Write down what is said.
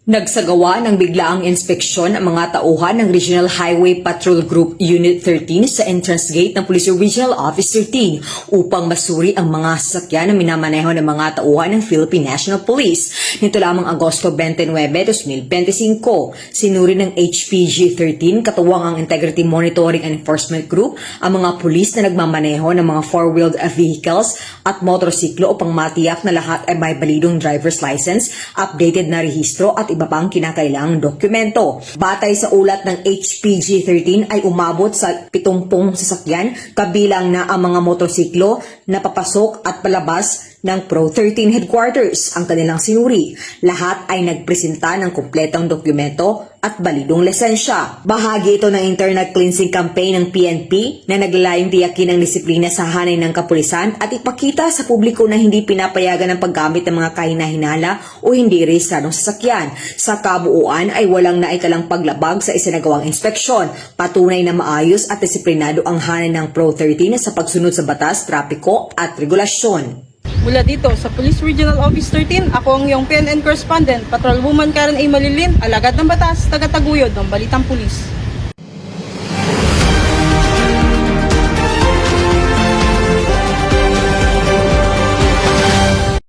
Nagsagawa ng biglaang inspeksyon ang mga tauhan ng Regional Highway Patrol Group Unit 13 sa entrance gate ng Police Regional Office 13 upang masuri ang mga sasakyan na minamaneho ng mga tauhan ng Philippine National Police. Nito lamang Agosto 29, 2025, sinuri ng HPG 13 katuwang ang Integrity Monitoring and Enforcement Group ang mga pulis na nagmamaneho ng mga four-wheeled vehicles at motorsiklo upang matiyak na lahat ay may balidong driver's license, updated na rehistro at iba pang kinakailangang dokumento. Batay sa ulat ng HPG 13 ay umabot sa 70 sasakyan kabilang na ang mga motorsiklo na papasok at palabas ng Pro 13 headquarters. Ang kanilang sinuri, lahat ay nagpresenta ng kumpletong dokumento at balidong lisensya. Bahagi ito ng internal cleansing campaign ng PNP na naglalayong tiyakin ang disiplina sa hanay ng kapulisan at ipakita sa publiko na hindi pinapayagan ang paggamit ng mga kahina-hinala o hindi rehistradong sasakyan. Sa kabuuan ay walang naitalang paglabag sa isinagawang inspeksyon. Patunay na maayos at disiplinado ang hanay ng Pro 13 sa pagsunod sa batas, trapiko at regulasyon. Mula dito sa Police Regional Office 13, ako ang iyong PNN correspondent, Patrolwoman Karen A. Malilin, alagad ng batas, taga-taguyod ng Balitang Pulis.